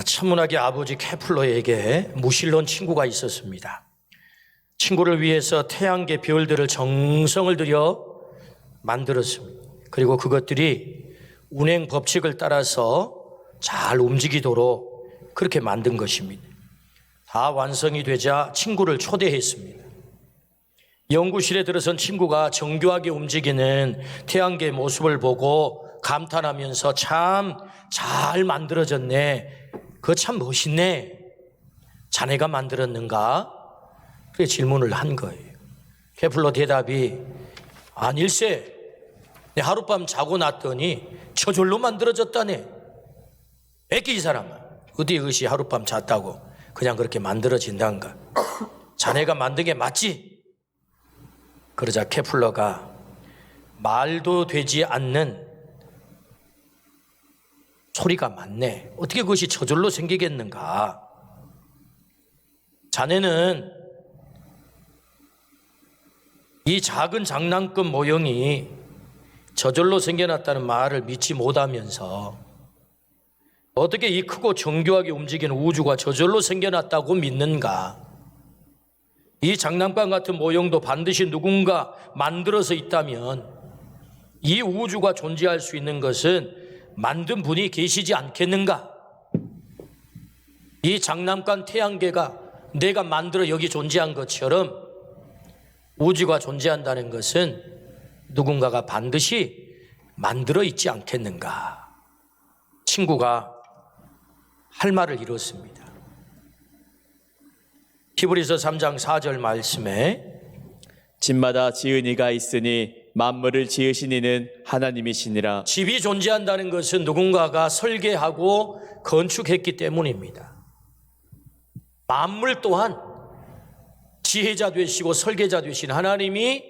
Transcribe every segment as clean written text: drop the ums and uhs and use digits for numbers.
천문학의 아버지 케플러에게 무신론 친구가 있었습니다. 친구를 위해서 태양계 별들을 정성을 들여 만들었습니다. 그리고 그것들이 운행 법칙을 따라서 잘 움직이도록 그렇게 만든 것입니다. 다 완성이 되자 친구를 초대했습니다. 연구실에 들어선 친구가 정교하게 움직이는 태양계의 모습을 보고 감탄하면서 참 잘 만들어졌네. 그거 참 멋있네. 자네가 만들었는가? 그렇게 질문을 한 거예요. 케플러 대답이 아닐세. 내 하룻밤 자고 났더니 저절로 만들어졌다네. 애기 이 사람아. 어디 그것이 하룻밤 잤다고 그냥 그렇게 만들어진단가. 자네가 만든 게 맞지? 그러자 케플러가 말도 되지 않는 소리가 많네. 어떻게 그것이 저절로 생기겠는가? 자네는 이 작은 장난감 모형이 저절로 생겨났다는 말을 믿지 못하면서 어떻게 이 크고 정교하게 움직이는 우주가 저절로 생겨났다고 믿는가? 이 장난감 같은 모형도 반드시 누군가 만들어서 있다면 이 우주가 존재할 수 있는 것은 만든 분이 계시지 않겠는가? 이 장난감 태양계가 내가 만들어 여기 존재한 것처럼 우주가 존재한다는 것은 누군가가 반드시 만들어 있지 않겠는가? 친구가 할 말을 이뤘습니다. 히브리서 3장 4절 말씀에 집마다 지은 이가 있으니 만물을 지으신 이는 하나님이시니라. 집이 존재한다는 것은 누군가가 설계하고 건축했기 때문입니다. 만물 또한 지혜자 되시고 설계자 되신 하나님이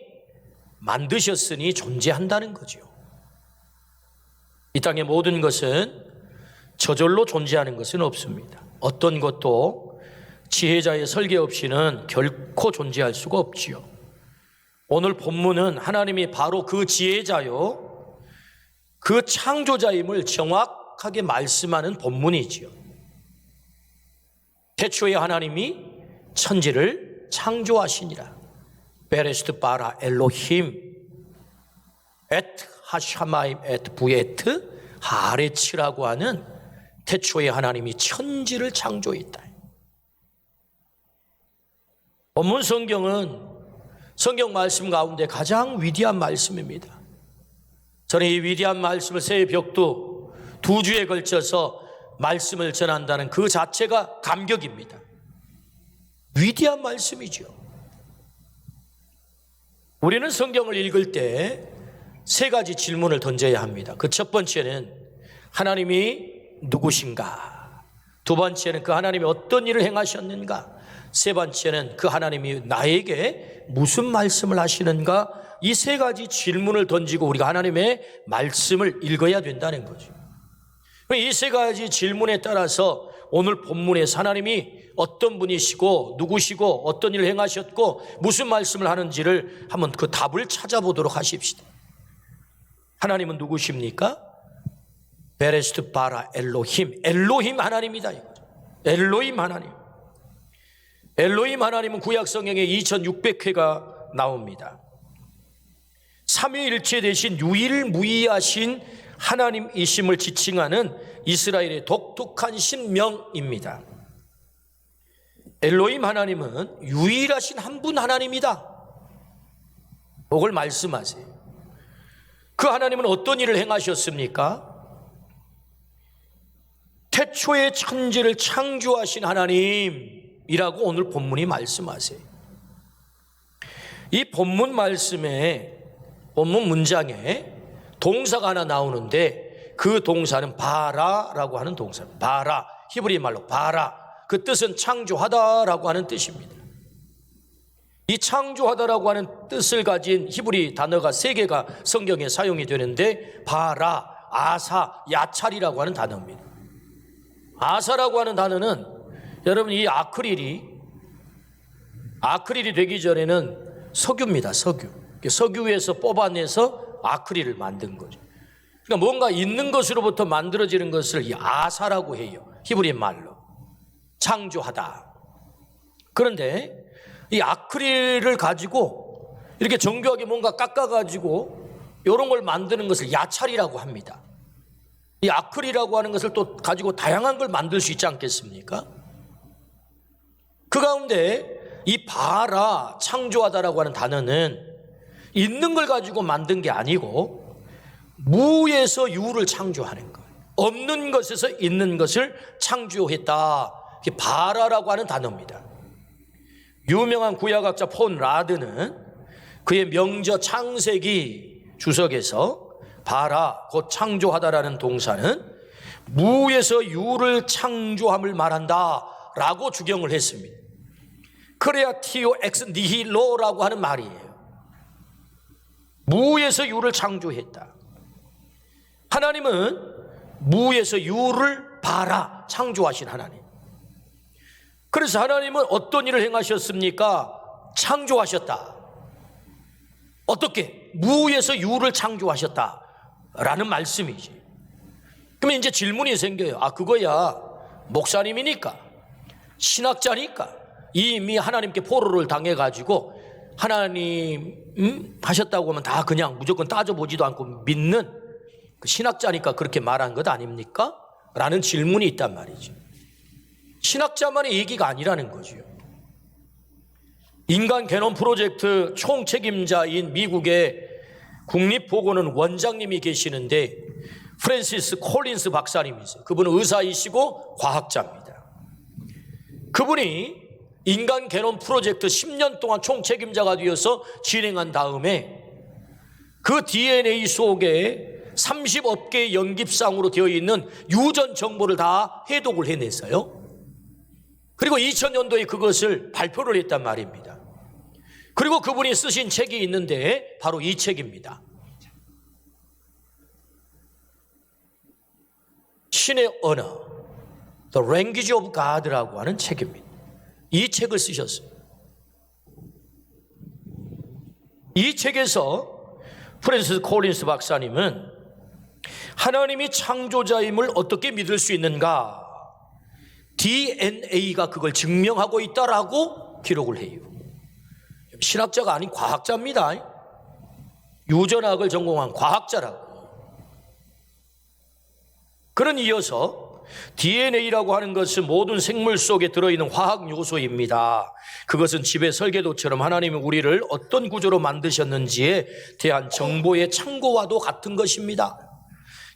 만드셨으니 존재한다는 거죠. 이 땅의 모든 것은 저절로 존재하는 것은 없습니다. 어떤 것도 지혜자의 설계 없이는 결코 존재할 수가 없지요. 오늘 본문은 하나님이 바로 그 지혜자요, 그 창조자임을 정확하게 말씀하는 본문이지요. 태초에 하나님이 천지를 창조하시니라. 베레스트 바라 엘로힘 에트 하샤마임 에트 부에트 하레츠라고 하는 태초에 하나님이 천지를 창조했다. 본문 성경은 성경 말씀 가운데 가장 위대한 말씀입니다. 저는 이 위대한 말씀을 새벽도 2주에 걸쳐서 말씀을 전한다는 그 자체가 감격입니다. 위대한 말씀이죠. 우리는 성경을 읽을 때 3가지 질문을 던져야 합니다. 그 첫 번째는 하나님이 누구신가? 2번째는 그 하나님이 어떤 일을 행하셨는가? 3번째는 그 하나님이 나에게 무슨 말씀을 하시는가? 이 3가지 질문을 던지고 우리가 하나님의 말씀을 읽어야 된다는 거죠. 이 3가지 질문에 따라서 오늘 본문에서 하나님이 어떤 분이시고 누구시고 어떤 일을 행하셨고 무슨 말씀을 하는지를 한번 그 답을 찾아보도록 하십시다. 하나님은 누구십니까? 베레스트 바라 엘로힘, 엘로힘 하나님이다 이거죠. 엘로힘 하나님. 엘로힘 하나님은 구약 성경에 2600회가 나옵니다. 삼위일체 대신 유일무이하신 하나님이심을 지칭하는 이스라엘의 독특한 신명입니다. 엘로힘 하나님은 유일하신 한 분 하나님이다. 그걸 말씀하세요. 그 하나님은 어떤 일을 행하셨습니까? 태초에 천지를 창조하신 하나님이라고 오늘 본문이 말씀하세요. 이 본문 말씀에 본문 문장에 동사가 하나 나오는데 그 동사는 바라라고 하는 동사. 바라, 히브리 말로 바라. 그 뜻은 창조하다라고 하는 뜻입니다. 이 창조하다라고 하는 뜻을 가진 히브리 단어가 3개가 성경에 사용이 되는데 바라, 아사, 야찰이라고 하는 단어입니다. 아사라고 하는 단어는 여러분 이 아크릴이 되기 전에는 석유입니다. 석유에서 뽑아내서 아크릴을 만든 거죠. 그러니까 뭔가 있는 것으로부터 만들어지는 것을 이 아사라고 해요. 히브리 말로. 창조하다. 그런데 이 아크릴을 가지고 이렇게 정교하게 뭔가 깎아가지고 이런 걸 만드는 것을 야찰이라고 합니다. 이 아크릴이라고 하는 것을 또 가지고 다양한 걸 만들 수 있지 않겠습니까? 그 가운데 이 바라, 창조하다라고 하는 단어는 있는 걸 가지고 만든 게 아니고 무에서 유를 창조하는 것, 없는 것에서 있는 것을 창조했다. 이게 바라라고 하는 단어입니다. 유명한 구약학자 폰 라드는 그의 명저 창세기 주석에서 바라, 곧 창조하다라는 동사는 무에서 유를 창조함을 말한다 라고 주경을 했습니다. 크레아티오 엑스 니힐로라고 하는 말이에요. 무에서 유를 창조했다. 하나님은 무에서 유를 바라 창조하신 하나님. 그래서 하나님은 어떤 일을 행하셨습니까? 창조하셨다. 어떻게? 무에서 유를 창조하셨다 라는 말씀이지. 그러면 이제 질문이 생겨요. 아, 그거야 목사님이니까, 신학자니까 이미 하나님께 포로를 당해가지고 하나님 하셨다고 하면 다 그냥 무조건 따져보지도 않고 믿는 그 신학자니까 그렇게 말한 것 아닙니까? 라는 질문이 있단 말이죠. 신학자만의 얘기가 아니라는 거죠. 인간 게놈 프로젝트 총책임자인 미국의 국립보건원 원장님이 계시는데 프랜시스 콜린스 박사님이세요. 그분은 의사이시고 과학자입니다. 그분이 인간 게놈 프로젝트 10년 동안 총책임자가 되어서 진행한 다음에 그 DNA 속에 30억 개의 연깁상으로 되어 있는 유전 정보를 다 해독을 해냈어요. 그리고 2000년도에 그것을 발표를 했단 말입니다. 그리고 그분이 쓰신 책이 있는데 바로 이 책입니다. 신의 언어, The Language of God라고 하는 책입니다. 이 책을 쓰셨어요. 이 책에서 프랜시스 콜린스 박사님은 하나님이 창조자임을 어떻게 믿을 수 있는가? DNA가 그걸 증명하고 있다라고 기록을 해요. 신학자가 아닌 과학자입니다. 유전학을 전공한 과학자라고. 그런 이어서 DNA라고 하는 것은 모든 생물 속에 들어있는 화학 요소입니다. 그것은 집의 설계도처럼 하나님이 우리를 어떤 구조로 만드셨는지에 대한 정보의 창고와도 같은 것입니다.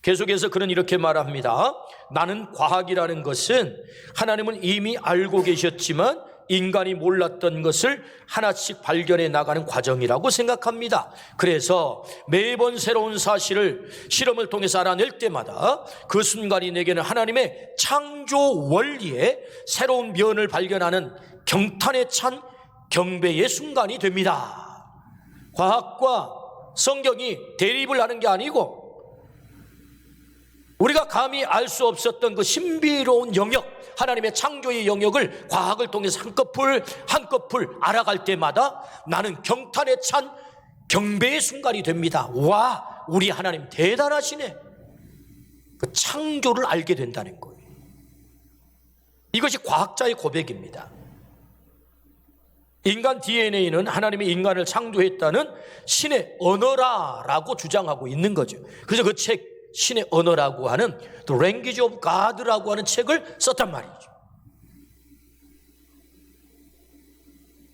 계속해서 그는 이렇게 말합니다. 나는 과학이라는 것은 하나님은 이미 알고 계셨지만 인간이 몰랐던 것을 하나씩 발견해 나가는 과정이라고 생각합니다. 그래서 매번 새로운 사실을 실험을 통해서 알아낼 때마다 그 순간이 내게는 하나님의 창조 원리에 새로운 면을 발견하는 경탄에 찬 경배의 순간이 됩니다. 과학과 성경이 대립을 하는 게 아니고 우리가 감히 알 수 없었던 그 신비로운 영역, 하나님의 창조의 영역을 과학을 통해서 한꺼풀 알아갈 때마다 나는 경탄에 찬 경배의 순간이 됩니다. 와, 우리 하나님 대단하시네. 그 창조를 알게 된다는 거예요. 이것이 과학자의 고백입니다. 인간 DNA는 하나님이 인간을 창조했다는 신의 언어라라고 주장하고 있는 거죠. 그래서 그 책 신의 언어라고 하는 The Language of God라고 하는 책을 썼단 말이죠.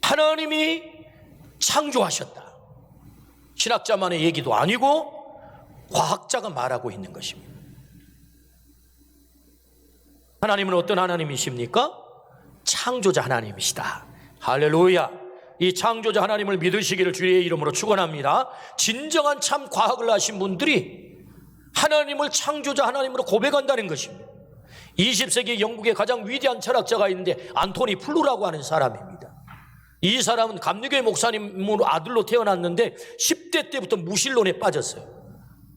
하나님이 창조하셨다. 신학자만의 얘기도 아니고 과학자가 말하고 있는 것입니다. 하나님은 어떤 하나님이십니까? 창조자 하나님이시다. 할렐루야. 이 창조자 하나님을 믿으시기를 주의 이름으로 축원합니다. 진정한 참 과학을 하신 분들이 하나님을 창조자 하나님으로 고백한다는 것입니다. 20세기 영국의 가장 위대한 철학자가 있는데 안토니 플루라고 하는 사람입니다. 이 사람은 감리교회 목사님으로 아들로 태어났는데 10대 때부터 무신론에 빠졌어요.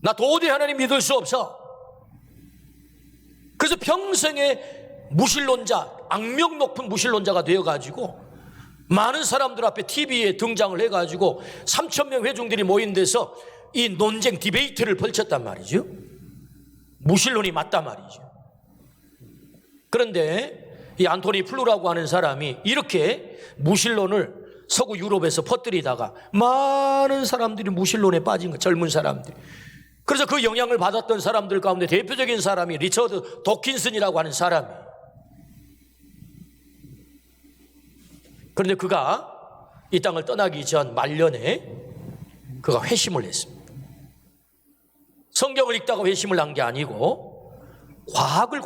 나 도저히 하나님 믿을 수 없어. 그래서 평생에 무신론자, 악명 높은 무신론자가 되어가지고 많은 사람들 앞에 TV에 등장을 해가지고 3,000명 회중들이 모인 데서 이 논쟁 디베이트를 펼쳤단 말이죠. 무신론이 맞단 말이죠. 그런데 이 안토니 플루라고 하는 사람이 이렇게 무신론을 서구 유럽에서 퍼뜨리다가 많은 사람들이 무신론에 빠진 거예요. 젊은 사람들이. 그래서 그 영향을 받았던 사람들 가운데 대표적인 사람이 리처드 도킨슨이라고 하는 사람이에요. 그런데 그가 이 땅을 떠나기 전 말년에 그가 회심을 했습니다. 성경을 읽다가 회심을 한 게 아니고 과학을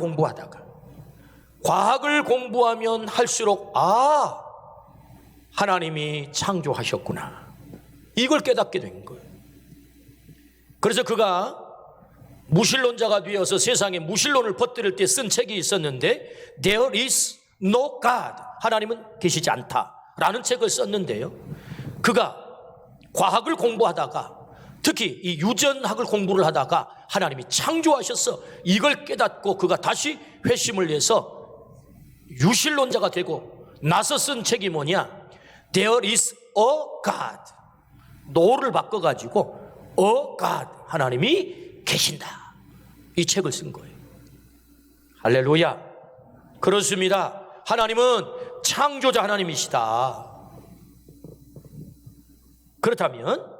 공부하면 할수록 하나님이 창조하셨구나, 이걸 깨닫게 된 거예요. 그래서 그가 무신론자가 되어서 세상에 무신론을 퍼뜨릴 때 쓴 책이 있었는데 There is no God, 하나님은 계시지 않다라는 책을 썼는데요, 그가 과학을 공부하다가 특히 이 유전학을 공부를 하다가 하나님이 창조하셨어, 이걸 깨닫고 그가 다시 회심을 해서 유신론자가 되고 나서 쓴 책이 뭐냐, There is a God, no를 바꿔가지고 a God, 하나님이 계신다, 이 책을 쓴 거예요. 할렐루야. 그렇습니다. 하나님은 창조자 하나님이시다. 그렇다면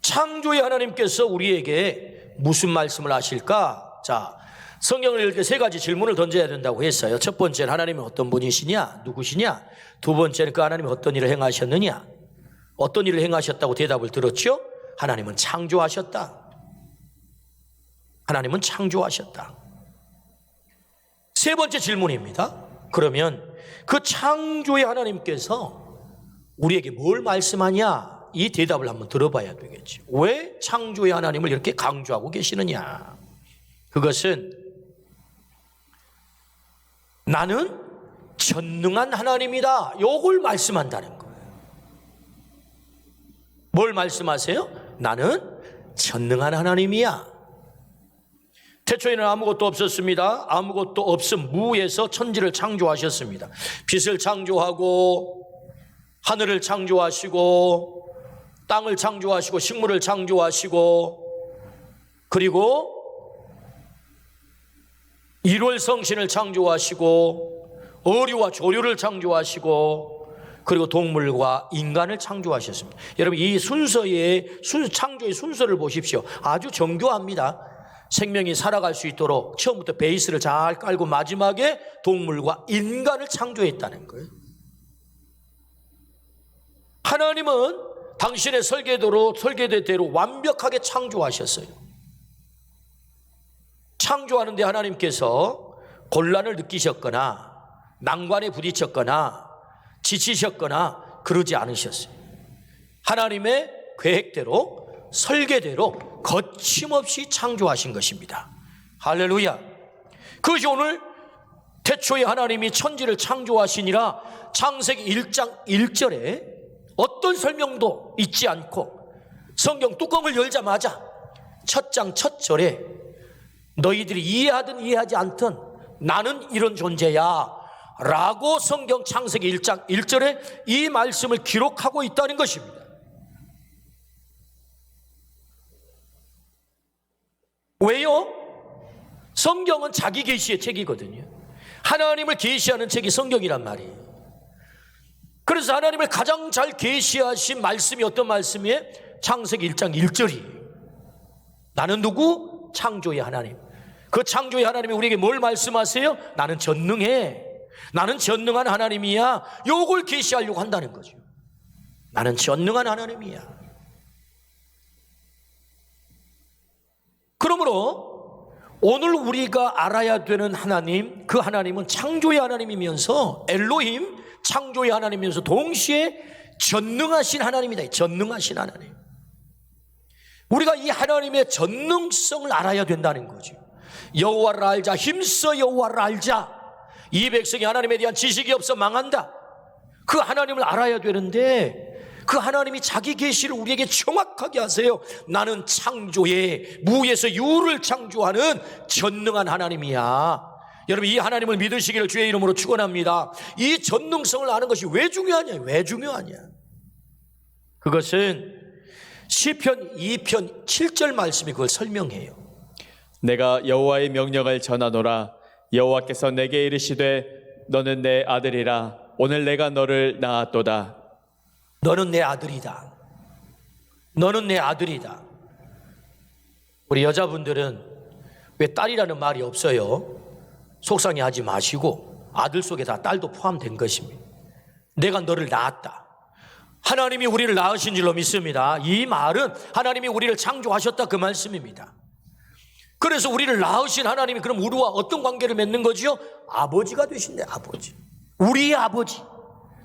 창조의 하나님께서 우리에게 무슨 말씀을 하실까? 자, 성경을 읽을 때 세 가지 질문을 던져야 된다고 했어요. 첫 번째는 하나님은 어떤 분이시냐, 누구시냐. 두 번째는 그 하나님이 어떤 일을 행하셨느냐, 어떤 일을 행하셨다고 대답을 들었죠. 하나님은 창조하셨다. 하나님은 창조하셨다. 세 번째 질문입니다. 그러면 그 창조의 하나님께서 우리에게 뭘 말씀하냐, 이 대답을 한번 들어봐야 되겠죠. 왜 창조의 하나님을 이렇게 강조하고 계시느냐. 그것은 나는 전능한 하나님이다, 요걸 말씀한다는 거예요. 뭘 말씀하세요? 나는 전능한 하나님이야. 태초에는 아무것도 없었습니다. 아무것도 없음 무에서 천지를 창조하셨습니다. 빛을 창조하고 하늘을 창조하시고 땅을 창조하시고 식물을 창조하시고 그리고 일월성신을 창조하시고 어류와 조류를 창조하시고 그리고 동물과 인간을 창조하셨습니다. 여러분, 이 순서의 창조의 순서를 보십시오. 아주 정교합니다. 생명이 살아갈 수 있도록 처음부터 베이스를 잘 깔고 마지막에 동물과 인간을 창조했다는 거예요. 하나님은 당신의 설계대로 완벽하게 창조하셨어요. 창조하는데 하나님께서 곤란을 느끼셨거나 난관에 부딪혔거나 지치셨거나 그러지 않으셨어요. 하나님의 계획대로 설계대로 거침없이 창조하신 것입니다. 할렐루야. 그것이 오늘 태초에 하나님이 천지를 창조하시니라 창세기 1장 1절에 어떤 설명도 있지 않고 성경 뚜껑을 열자마자 첫 장 첫 절에 너희들이 이해하든 이해하지 않든 나는 이런 존재야 라고 성경 창세기 1장 1절에 이 말씀을 기록하고 있다는 것입니다. 왜요? 성경은 자기 계시의 책이거든요. 하나님을 계시하는 책이 성경이란 말이에요. 그래서 하나님을 가장 잘 계시하신 말씀이 어떤 말씀이에요? 창세기 1장 1절이에요. 나는 누구? 창조의 하나님. 그 창조의 하나님이 우리에게 뭘 말씀하세요? 나는 전능해. 나는 전능한 하나님이야. 요걸 계시하려고 한다는 거죠. 나는 전능한 하나님이야. 그러므로 오늘 우리가 알아야 되는 하나님, 그 하나님은 창조의 하나님이면서 엘로힘, 창조의 하나님이면서 동시에 전능하신 하나님이다. 전능하신 하나님. 우리가 이 하나님의 전능성을 알아야 된다는 거죠. 여호와를 알자. 힘써 여호와를 알자. 이 백성이 하나님에 대한 지식이 없어 망한다. 그 하나님을 알아야 되는데 그 하나님이 자기 계시를 우리에게 정확하게 하세요. 나는 창조의 무에서 유를 창조하는 전능한 하나님이야. 여러분, 이 하나님을 믿으시기를 주의 이름으로 축원합니다. 이 전능성을 아는 것이 왜 중요하냐? 왜 중요하냐? 그것은 시편 2편 7절 말씀이 그걸 설명해요. 내가 여호와의 명령을 전하노라. 여호와께서 내게 이르시되 너는 내 아들이라 오늘 내가 너를 낳았도다. 너는 내 아들이다. 너는 내 아들이다. 우리 여자분들은 왜 딸이라는 말이 없어요? 속상해하지 마시고 아들 속에 다 딸도 포함된 것입니다. 내가 너를 낳았다. 하나님이 우리를 낳으신 줄로 믿습니다. 이 말은 하나님이 우리를 창조하셨다 그 말씀입니다. 그래서 우리를 낳으신 하나님이 그럼 우리와 어떤 관계를 맺는 거지요? 아버지가 되신대. 아버지, 우리의 아버지.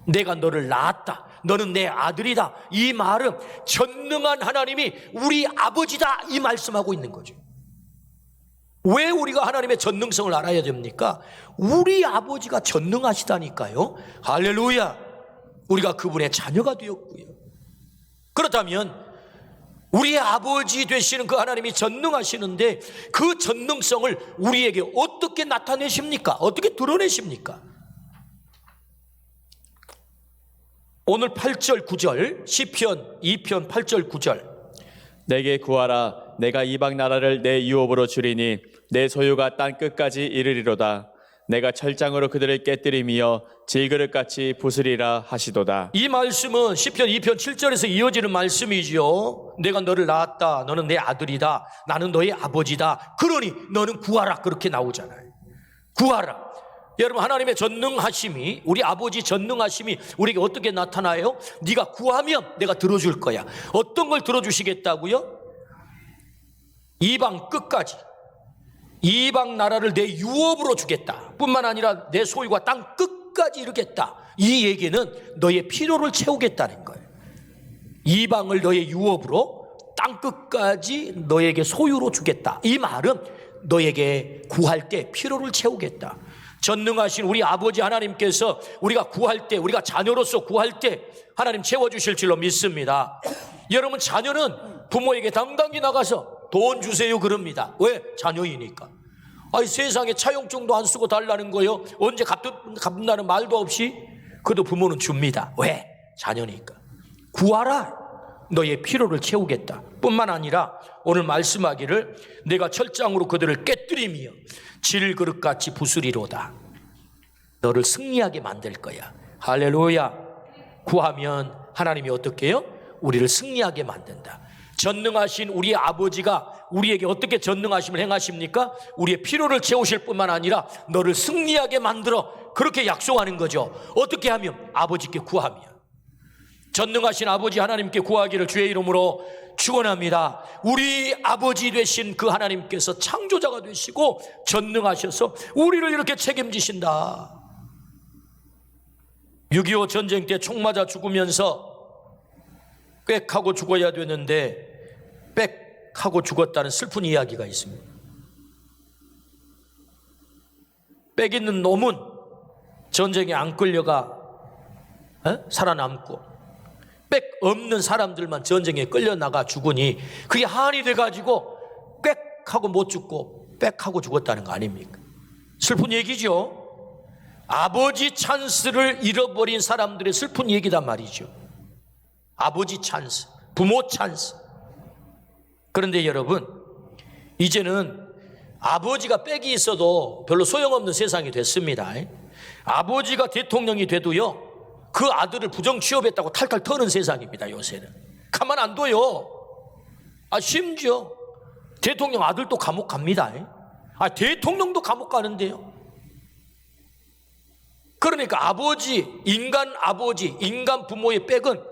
내가 너를 낳았다. 너는 내 아들이다. 이 말은 전능한 하나님이 우리 아버지다 이 말씀하고 있는 거죠. 왜 우리가 하나님의 전능성을 알아야 됩니까? 우리 아버지가 전능하시다니까요. 할렐루야. 우리가 그분의 자녀가 되었고요. 그렇다면 우리의 아버지 되시는 그 하나님이 전능하시는데 그 전능성을 우리에게 어떻게 나타내십니까? 어떻게 드러내십니까? 오늘 8절 9절 시편 2편 8절 9절 내게 구하라. 내가 이방 나라를 내 유업으로 주리니 내 소유가 땅 끝까지 이르리로다. 내가 철장으로 그들을 깨뜨리며 질그릇같이 부수리라 하시도다. 이 말씀은 시편 2편 7절에서 이어지는 말씀이지요. 내가 너를 낳았다. 너는 내 아들이다. 나는 너의 아버지다. 그러니 너는 구하라. 그렇게 나오잖아요. 구하라. 여러분, 하나님의 전능하심이, 우리 아버지 전능하심이 우리에게 어떻게 나타나요? 네가 구하면 내가 들어줄 거야. 어떤 걸 들어주시겠다고요? 이방 끝까지, 이방 나라를 내 유업으로 주겠다 뿐만 아니라 내 소유가 땅 끝까지 이루겠다. 이 얘기는 너의 필요를 채우겠다는 거예요. 이방을 너의 유업으로 땅 끝까지 너에게 소유로 주겠다. 이 말은 너에게 구할 때 필요를 채우겠다. 전능하신 우리 아버지 하나님께서 우리가 구할 때, 우리가 자녀로서 구할 때 하나님 채워주실 줄로 믿습니다. 여러분, 자녀는 부모에게 당당히 나가서 돈 주세요 그럽니다. 왜? 자녀이니까. 아니, 세상에 차용증도 안 쓰고 달라는 거요. 언제 갚는다는 말도 없이 그래도 부모는 줍니다. 왜? 자녀니까. 구하라. 너의 필요를 채우겠다 뿐만 아니라 오늘 말씀하기를 내가 철장으로 그들을 깨뜨리며 질그릇같이 부수리로다. 너를 승리하게 만들 거야. 할렐루야. 구하면 하나님이 어떻게 해요? 우리를 승리하게 만든다. 전능하신 우리의 아버지가 우리에게 어떻게 전능하심을 행하십니까? 우리의 필요를 채우실 뿐만 아니라 너를 승리하게 만들어 그렇게 약속하는 거죠. 어떻게 하면? 아버지께 구하면. 전능하신 아버지 하나님께 구하기를 주의 이름으로 축원합니다. 우리 아버지 되신 그 하나님께서 창조자가 되시고 전능하셔서 우리를 이렇게 책임지신다. 6.25 전쟁 때 총 맞아 죽으면서 꽥하고 죽어야 되는데 빽하고 죽었다는 슬픈 이야기가 있습니다. 빽 있는 놈은 전쟁에 안 끌려가 살아남고 빽 없는 사람들만 전쟁에 끌려나가 죽으니 그게 한이 돼가지고 꽥하고 못 죽고 빽하고 죽었다는 거 아닙니까? 슬픈 얘기죠. 아버지 찬스를 잃어버린 사람들의 슬픈 얘기단 말이죠. 아버지 찬스, 부모 찬스. 그런데 여러분, 이제는 아버지가 빽이 있어도 별로 소용없는 세상이 됐습니다. 아버지가 대통령이 돼도요, 그 아들을 부정 취업했다고 탈탈 터는 세상입니다. 요새는 가만 안 둬요. 심지어 대통령 아들도 감옥 갑니다. 대통령도 감옥 가는데요. 그러니까 아버지, 인간 부모의 빽은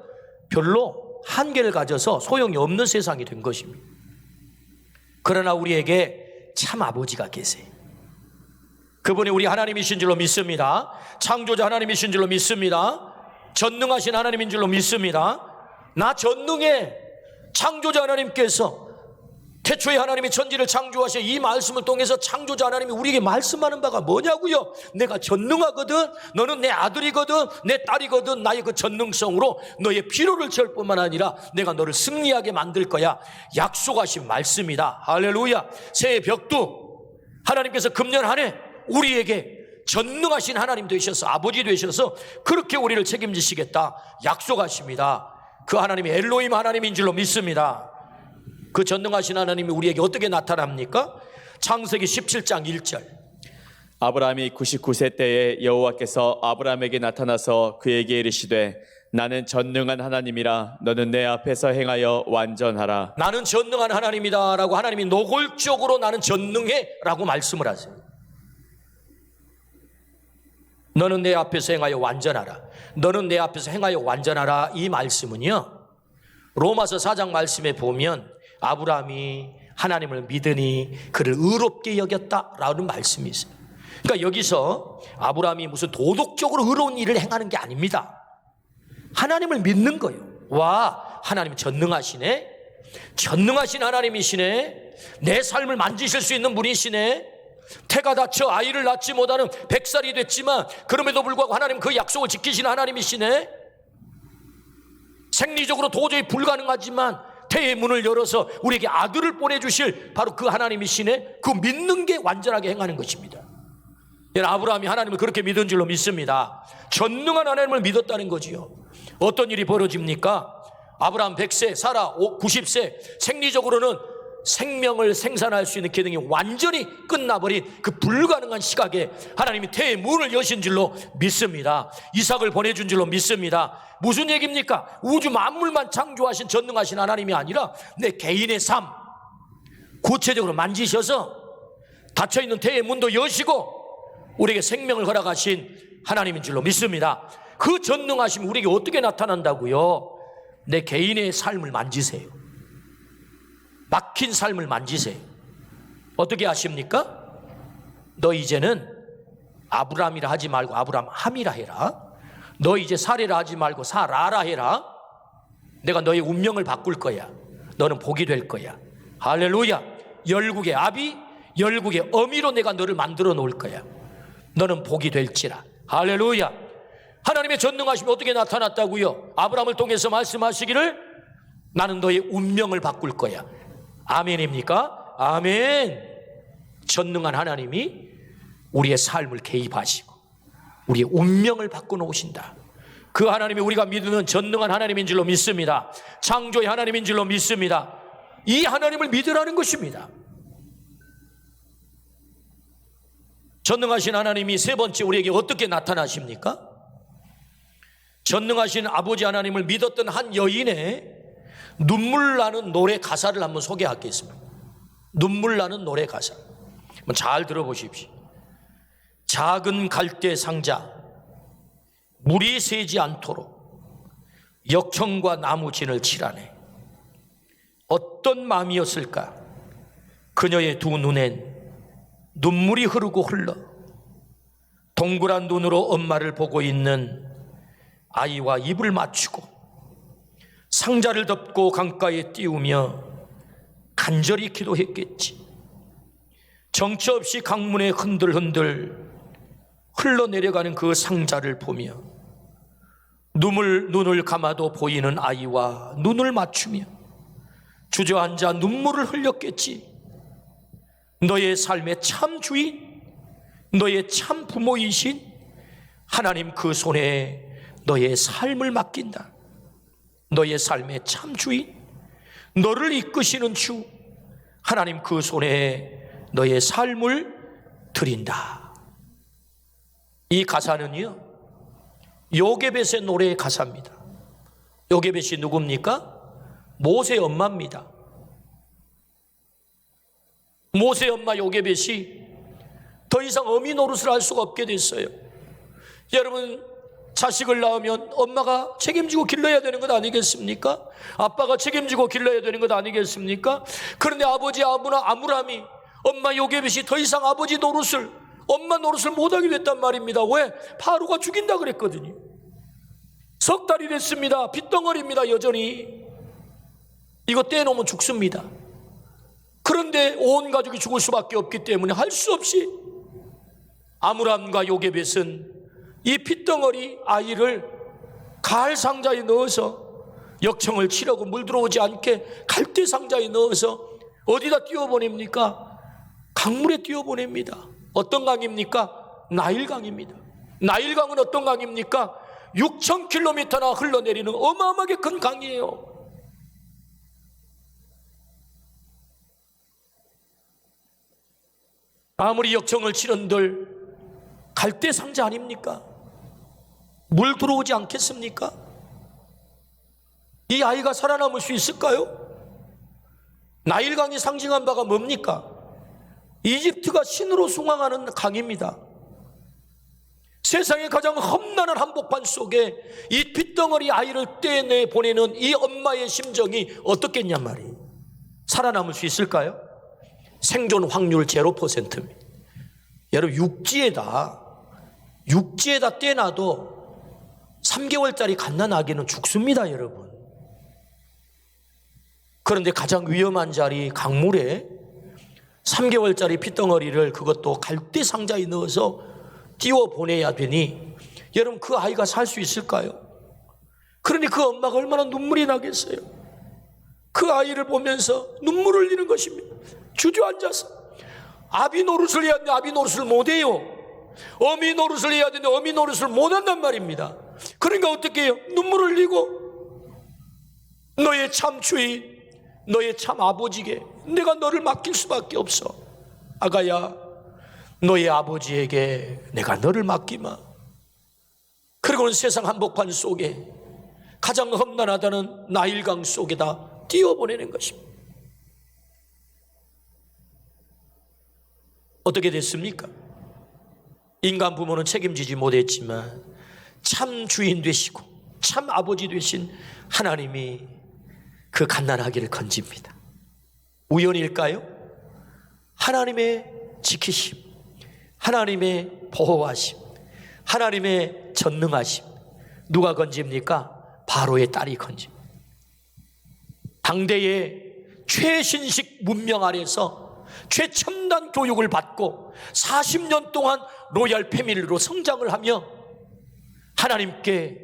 별로 한계를 가져서 소용이 없는 세상이 된 것입니다. 그러나 우리에게 참 아버지가 계세요. 그분이 우리 하나님이신 줄로 믿습니다. 창조자 하나님이신 줄로 믿습니다. 전능하신 하나님인 줄로 믿습니다. 나 전능해. 창조자 하나님께서 태초에 하나님이 천지를 창조하셔 이 말씀을 통해서 창조자 하나님이 우리에게 말씀하는 바가 뭐냐고요? 내가 전능하거든. 너는 내 아들이거든. 내 딸이거든. 나의 그 전능성으로 너의 필요를 채울 뿐만 아니라 내가 너를 승리하게 만들 거야. 약속하신 말씀이다. 할렐루야. 새해 벽두 하나님께서 금년 한 해 우리에게 전능하신 하나님 되셔서 아버지 되셔서 그렇게 우리를 책임지시겠다 약속하십니다. 그 하나님이 엘로힘 하나님인 줄로 믿습니다. 그 전능하신 하나님이 우리에게 어떻게 나타납니까? 창세기 17장 1절 아브라함이 99세 때에 여호와께서 아브라함에게 나타나서 그에게 이르시되 나는 전능한 하나님이라 너는 내 앞에서 행하여 완전하라. 나는 전능한 하나님이다 라고 하나님이 노골적으로 나는 전능해 라고 말씀을 하세요. 너는 내 앞에서 행하여 완전하라. 너는 내 앞에서 행하여 완전하라. 이 말씀은요, 로마서 4장 말씀에 보면 아브라함이 하나님을 믿으니 그를 의롭게 여겼다라는 말씀이 있어요. 그러니까 여기서 아브라함이 무슨 도덕적으로 의로운 일을 행하는 게 아닙니다. 하나님을 믿는 거예요. 와, 하나님 전능하시네. 전능하신 하나님이시네. 내 삶을 만지실 수 있는 분이시네. 태가 다쳐 아이를 낳지 못하는 100살이 됐지만 그럼에도 불구하고 하나님 그 약속을 지키시는 하나님이시네. 생리적으로 도저히 불가능하지만 태의 문을 열어서 우리에게 아들을 보내주실 바로 그 하나님이시네. 그 믿는 게 완전하게 행하는 것입니다. 아브라함이 하나님을 그렇게 믿은 줄로 믿습니다. 전능한 하나님을 믿었다는 거지요. 어떤 일이 벌어집니까? 아브라함 100세, 사라 90세, 생리적으로는 생명을 생산할 수 있는 기능이 완전히 끝나버린 그 불가능한 시각에 하나님이 태의 문을 여신 줄로 믿습니다. 이삭을 보내준 줄로 믿습니다. 무슨 얘기입니까? 우주 만물만 창조하신 전능하신 하나님이 아니라 내 개인의 삶 구체적으로 만지셔서 닫혀있는 태의 문도 여시고 우리에게 생명을 허락하신 하나님인 줄로 믿습니다. 그 전능하심이 우리에게 어떻게 나타난다고요? 내 개인의 삶을 만지세요. 막힌 삶을 만지세요. 어떻게 하십니까? 너 이제는 아브라함이라 하지 말고 아브라함이라 해라. 너 이제 사레라 하지 말고 사라라 해라. 내가 너의 운명을 바꿀 거야. 너는 복이 될 거야. 할렐루야. 열국의 아비, 열국의 어미로 내가 너를 만들어 놓을 거야. 너는 복이 될지라. 할렐루야. 하나님의 전능하심이 어떻게 나타났다고요? 아브라함을 통해서 말씀하시기를 나는 너의 운명을 바꿀 거야. 아멘입니까? 아멘. 전능한 하나님이 우리의 삶을 개입하시고 우리의 운명을 바꿔놓으신다. 그 하나님이 우리가 믿는 전능한 하나님인 줄로 믿습니다. 창조의 하나님인 줄로 믿습니다. 이 하나님을 믿으라는 것입니다. 전능하신 하나님이 세 번째 우리에게 어떻게 나타나십니까? 전능하신 아버지 하나님을 믿었던 한 여인의 눈물 나는 노래 가사를 한번 소개하겠습니다. 눈물 나는 노래 가사 잘 들어보십시오. 작은 갈대 상자 물이 새지 않도록 역청과 나무진을 칠하네. 어떤 마음이었을까? 그녀의 두 눈엔 눈물이 흐르고 흘러 동그란 눈으로 엄마를 보고 있는 아이와 입을 맞추고 상자를 덮고 강가에 띄우며 간절히 기도했겠지. 정처 없이 강문에 흔들흔들 흘러내려가는 그 상자를 보며 눈을 감아도 보이는 아이와 눈을 맞추며 주저앉아 눈물을 흘렸겠지. 너의 삶의 참 주인, 너의 참 부모이신 하나님 그 손에 너의 삶을 맡긴다. 너의 삶의 참 주인, 너를 이끄시는 주 하나님 그 손에 너의 삶을 드린다. 이 가사는요 요게벳의 노래의 가사입니다. 요게벳이 누굽니까? 모세 엄마입니다. 모세 엄마 요게벳이 더 이상 어미 노릇을 할 수가 없게 됐어요. 여러분, 자식을 낳으면 엄마가 책임지고 길러야 되는 것 아니겠습니까? 아빠가 책임지고 길러야 되는 것 아니겠습니까? 그런데 아버지 아브라함이 엄마 요게벳이 더 이상 아버지 노릇을, 엄마 노릇을 못하게 됐단 말입니다. 왜? 파로가 죽인다 그랬거든요. 석 달이 됐습니다. 핏덩어리입니다. 여전히 이거 떼놓으면 죽습니다. 그런데 온 가족이 죽을 수밖에 없기 때문에 할 수 없이 아므람과 요게벳은 이 핏덩어리 아이를 가을 상자에 넣어서 역청을 치려고 물 들어오지 않게 갈대 상자에 넣어서 어디다 띄워보냅니까? 강물에 띄워보냅니다. 어떤 강입니까? 나일강입니다. 나일강은 어떤 강입니까? 6,000km나 흘러내리는 어마어마하게 큰 강이에요. 아무리 역청을 치른들 갈대 상자 아닙니까? 물 들어오지 않겠습니까? 이 아이가 살아남을 수 있을까요? 나일강이 상징한 바가 뭡니까? 이집트가 신으로 숭앙하는 강입니다. 세상의 가장 험난한 한복판 속에 이 핏덩어리 아이를 떼내 보내는 이 엄마의 심정이 어떻겠냔 말이에요. 살아남을 수 있을까요? 생존 확률 0%입니다. 여러분, 육지에다 떼놔도 3개월짜리 갓난아기는 죽습니다, 여러분. 그런데 가장 위험한 자리 강물에 3개월짜리 핏덩어리를 그것도 갈대 상자에 넣어서 띄워 보내야 되니 여러분, 그 아이가 살 수 있을까요? 그러니 그 엄마가 얼마나 눈물이 나겠어요. 그 아이를 보면서 눈물을 흘리는 것입니다. 주저앉아서 아비 노릇을 해야 되는데 아비 노릇을 못해요. 어미 노릇을 해야 되는데 어미 노릇을 못한단 말입니다. 그러니까 어떻게 해요? 눈물을 흘리고 너의 참 주인, 너의 참 아버지에게 내가 너를 맡길 수밖에 없어. 아가야, 너의 아버지에게 내가 너를 맡기마. 그리고는 세상 한복판 속에 가장 험난하다는 나일강 속에다 띄워보내는 것입니다. 어떻게 됐습니까? 인간 부모는 책임지지 못했지만 참 주인 되시고 참 아버지 되신 하나님이 그 갓난아기를 건집니다. 우연일까요? 하나님의 지키심, 하나님의 보호하심, 하나님의 전능하심. 누가 건집니까? 바로의 딸이 건집니다. 당대의 최신식 문명 아래서 최첨단 교육을 받고 40년 동안 로얄 패밀리로 성장을 하며 하나님께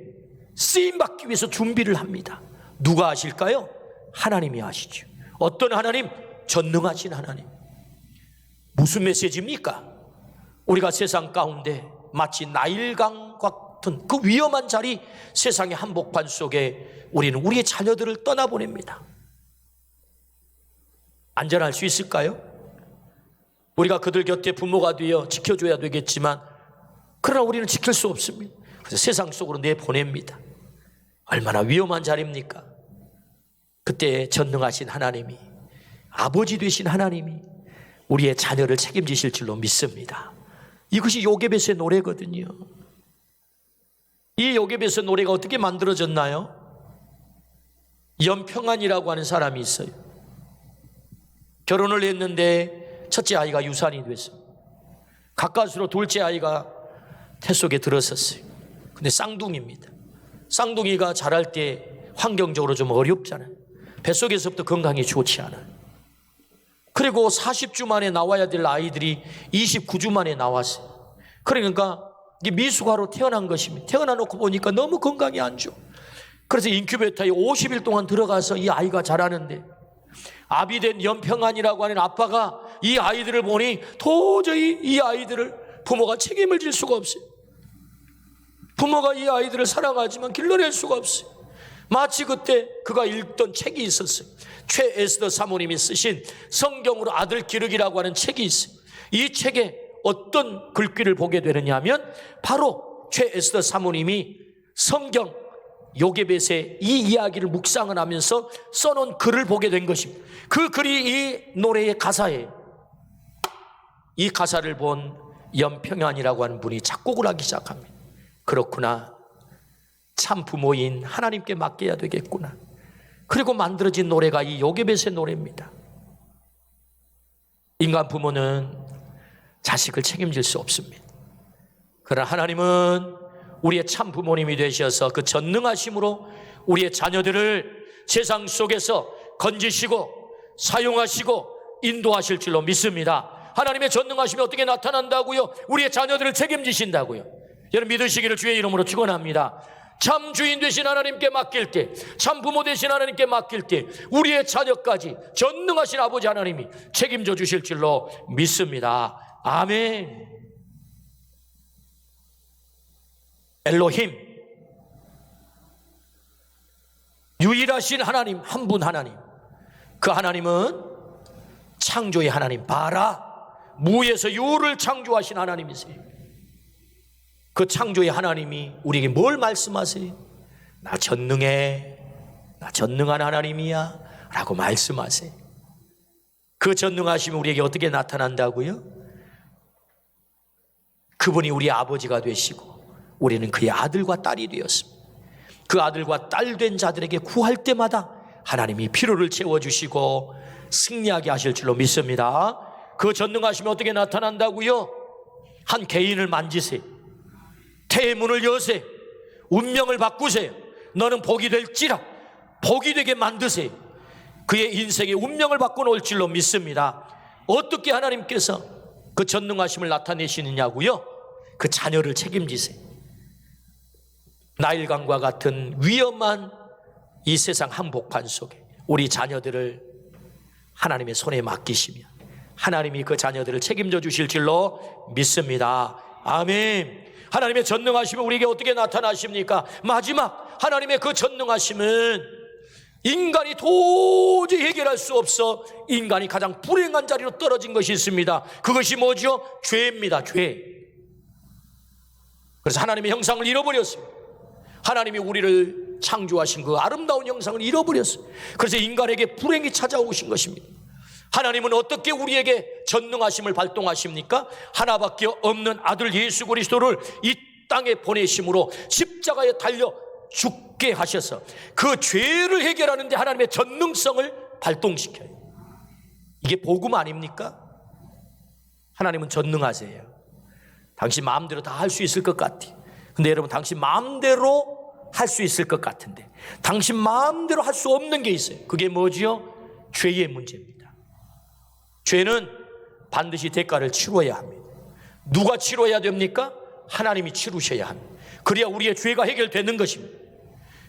쓰임받기 위해서 준비를 합니다. 누가 하실까요? 하나님이 하시죠. 어떤 하나님? 전능하신 하나님. 무슨 메시지입니까? 우리가 세상 가운데 마치 나일강 같은 그 위험한 자리, 세상의 한복판 속에 우리는 우리의 자녀들을 떠나보냅니다. 안전할 수 있을까요? 우리가 그들 곁에 부모가 되어 지켜줘야 되겠지만 그러나 우리는 지킬 수 없습니다. 그래서 세상 속으로 내보냅니다. 얼마나 위험한 자리입니까? 그때 전능하신 하나님이, 아버지 되신 하나님이 우리의 자녀를 책임지실 줄로 믿습니다. 이것이 요게벳의 노래거든요. 이 요게벳의 노래가 어떻게 만들어졌나요? 연평안이라고 하는 사람이 있어요. 결혼을 했는데 첫째 아이가 유산이 됐어요. 가까스로 둘째 아이가 태 속에 들어섰어요. 근데 쌍둥이입니다. 쌍둥이가 자랄 때 환경적으로 좀 어렵잖아요. 뱃속에서부터 건강이 좋지 않아요. 그리고 40주 만에 나와야 될 아이들이 29주 만에 나왔어요. 그러니까 미숙아로 태어난 것입니다. 태어나놓고 보니까 너무 건강이 안 좋아. 그래서 인큐베이터에 50일 동안 들어가서 이 아이가 자라는데 아비된 연평안이라고 하는 아빠가 이 아이들을 보니 도저히 이 아이들을 부모가 책임을 질 수가 없어요. 부모가 이 아이들을 사랑하지만 길러낼 수가 없어요. 마치 그때 그가 읽던 책이 있었어요. 최 에스더 사모님이 쓰신 성경으로 아들 기르기라고 하는 책이 있어요. 이 책에 어떤 글귀를 보게 되느냐 하면 바로 최 에스더 사모님이 성경 요게벳의 이 이야기를 묵상을 하면서 써놓은 글을 보게 된 것입니다. 그 글이 이 노래의 가사예요. 이 가사를 본 연평안이라고 하는 분이 작곡을 하기 시작합니다. 그렇구나, 참 부모인 하나님께 맡겨야 되겠구나. 그리고 만들어진 노래가 이 요게벳의 노래입니다. 인간 부모는 자식을 책임질 수 없습니다. 그러나 하나님은 우리의 참 부모님이 되셔서 그 전능하심으로 우리의 자녀들을 세상 속에서 건지시고 사용하시고 인도하실 줄로 믿습니다. 하나님의 전능하심이 어떻게 나타난다고요? 우리의 자녀들을 책임지신다고요. 여러분 믿으시기를 주의 이름으로 축원합니다. 참 주인 되신 하나님께 맡길 때, 참 부모 되신 하나님께 맡길 때 우리의 자녀까지 전능하신 아버지 하나님이 책임져 주실 줄로 믿습니다. 아멘. 엘로힘, 유일하신 하나님, 한 분 하나님. 그 하나님은 창조의 하나님, 바라, 무에서 유를 창조하신 하나님이세요. 그 창조의 하나님이 우리에게 뭘 말씀하세요? 나 전능해, 나 전능한 하나님이야 라고 말씀하세요. 그 전능하심이 우리에게 어떻게 나타난다고요? 그분이 우리 아버지가 되시고 우리는 그의 아들과 딸이 되었습니다. 그 아들과 딸 된 자들에게 구할 때마다 하나님이 필요를 채워주시고 승리하게 하실 줄로 믿습니다. 그 전능하심이 어떻게 나타난다고요? 한 개인을 만지세요. 태의 문을 여세요. 운명을 바꾸세요. 너는 복이 될지라 복이 되게 만드세요. 그의 인생의 운명을 바꿔놓을 줄로 믿습니다. 어떻게 하나님께서 그 전능하심을 나타내시느냐고요? 그 자녀를 책임지세요. 나일강과 같은 위험한 이 세상 한복판 속에 우리 자녀들을 하나님의 손에 맡기시면 하나님이 그 자녀들을 책임져 주실 줄로 믿습니다. 아멘. 하나님의 전능하심은 우리에게 어떻게 나타나십니까? 마지막 하나님의 그 전능하심은 인간이 도저히 해결할 수 없어 인간이 가장 불행한 자리로 떨어진 것이 있습니다. 그것이 뭐죠? 죄입니다. 죄. 그래서 하나님의 형상을 잃어버렸습니다. 하나님이 우리를 창조하신 그 아름다운 형상을 잃어버렸어요. 그래서 인간에게 불행이 찾아오신 것입니다. 하나님은 어떻게 우리에게 전능하심을 발동하십니까? 하나밖에 없는 아들 예수 그리스도를 이 땅에 보내심으로 십자가에 달려 죽게 하셔서 그 죄를 해결하는 데 하나님의 전능성을 발동시켜요. 이게 복음 아닙니까? 하나님은 전능하세요. 당신 마음대로 다 할 수 있을 것 같아요. 근데 여러분, 당신 마음대로 할 수 있을 것 같은데 당신 마음대로 할 수 없는 게 있어요. 그게 뭐지요? 죄의 문제입니다. 죄는 반드시 대가를 치러야 합니다. 누가 치러야 됩니까? 하나님이 치르셔야 합니다. 그래야 우리의 죄가 해결되는 것입니다.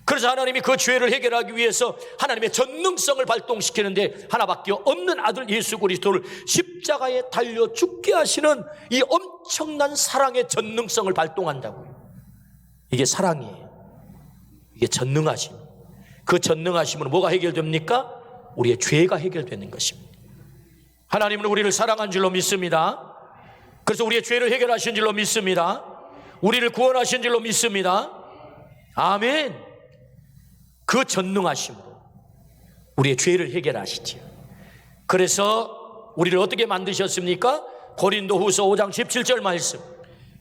그래서 하나님이 그 죄를 해결하기 위해서 하나님의 전능성을 발동시키는데 하나밖에 없는 아들 예수 그리스도를 십자가에 달려 죽게 하시는 이 엄청난 사랑의 전능성을 발동한다고요. 이게 사랑이에요. 이게 전능하심. 그 전능하심은 뭐가 해결됩니까? 우리의 죄가 해결되는 것입니다. 하나님은 우리를 사랑한 줄로 믿습니다. 그래서 우리의 죄를 해결하신 줄로 믿습니다. 우리를 구원하신 줄로 믿습니다. 아멘. 그 전능하심으로 우리의 죄를 해결하시지요. 그래서 우리를 어떻게 만드셨습니까? 고린도후서 5장 17절 말씀.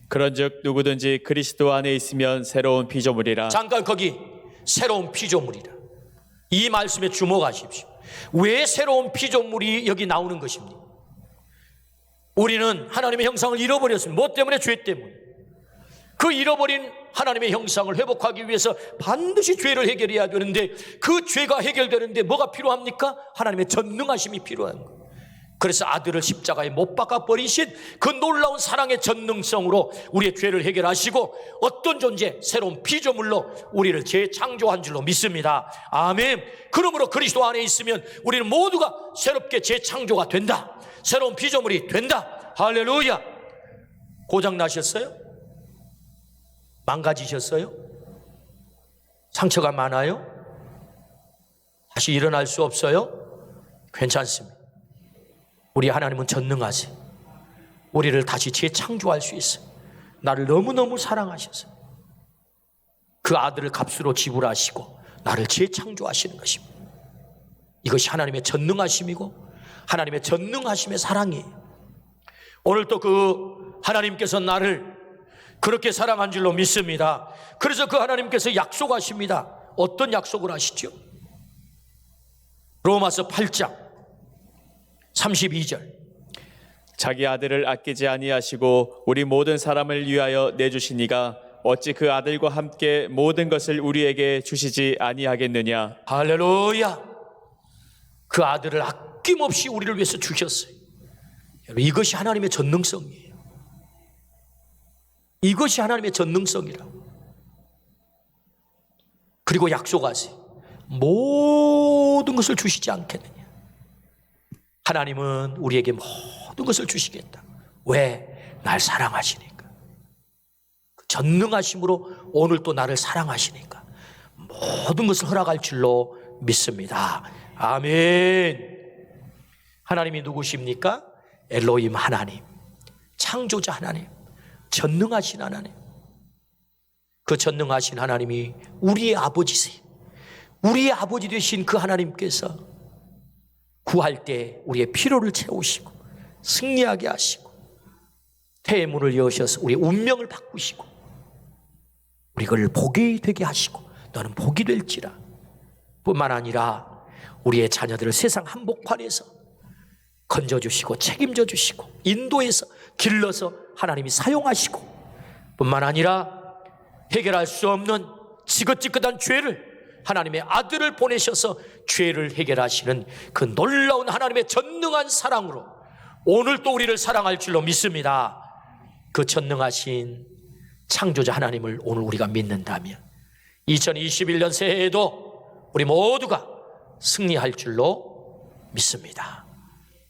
그런즉 누구든지 그리스도 안에 있으면 새로운 피조물이라. 잠깐 거기 새로운 피조물이라. 이 말씀에 주목하십시오. 왜 새로운 피조물이 여기 나오는 것입니까? 우리는 하나님의 형상을 잃어버렸습니다. 뭐 때문에? 죄 때문에. 그 잃어버린 하나님의 형상을 회복하기 위해서 반드시 죄를 해결해야 되는데 그 죄가 해결되는데 뭐가 필요합니까? 하나님의 전능하심이 필요한 거예요. 그래서 아들을 십자가에 못 박아 버리신 그 놀라운 사랑의 전능성으로 우리의 죄를 해결하시고 어떤 존재, 새로운 피조물로 우리를 재창조한 줄로 믿습니다. 아멘. 그러므로 그리스도 안에 있으면 우리는 모두가 새롭게 재창조가 된다. 새로운 피조물이 된다. 할렐루야. 고장 나셨어요? 망가지셨어요? 상처가 많아요? 다시 일어날 수 없어요? 괜찮습니다. 우리 하나님은 전능하세요. 우리를 다시 재창조할 수 있어요. 나를 너무너무 사랑하셔서 그 아들을 값으로 지불하시고 나를 재창조하시는 것입니다. 이것이 하나님의 전능하심이고 하나님의 전능하심의 사랑이에요. 오늘 또 그 하나님께서 나를 그렇게 사랑한 줄로 믿습니다. 그래서 그 하나님께서 약속하십니다. 어떤 약속을 하시죠? 로마서 8장 32절. 자기 아들을 아끼지 아니하시고 우리 모든 사람을 위하여 내주시니가 어찌 그 아들과 함께 모든 것을 우리에게 주시지 아니하겠느냐. 할렐루야. 그 아들을 아낌없이 우리를 위해서 주셨어요. 여러분, 이것이 하나님의 전능성이에요. 이것이 하나님의 전능성이라고. 그리고 약속하세요. 모든 것을 주시지 않겠느냐. 하나님은 우리에게 모든 것을 주시겠다. 왜? 날 사랑하시니까. 전능하심으로 오늘 또 나를 사랑하시니까 모든 것을 허락할 줄로 믿습니다. 아멘. 하나님이 누구십니까? 엘로힘 하나님, 창조자 하나님, 전능하신 하나님. 그 전능하신 하나님이 우리의 아버지세요. 우리의 아버지 되신 그 하나님께서 구할 때 우리의 필요를 채우시고 승리하게 하시고 태의 문을 여셔서 우리의 운명을 바꾸시고 우리를 복이 되게 하시고 너는 복이 될지라. 뿐만 아니라 우리의 자녀들을 세상 한복판에서 건져주시고 책임져 주시고 인도해서 길러서 하나님이 사용하시고 뿐만 아니라 해결할 수 없는 지긋지긋한 죄를 하나님의 아들을 보내셔서 죄를 해결하시는 그 놀라운 하나님의 전능한 사랑으로 오늘 또 우리를 사랑할 줄로 믿습니다. 그 전능하신 창조자 하나님을 오늘 우리가 믿는다면 2021년 새해에도 우리 모두가 승리할 줄로 믿습니다.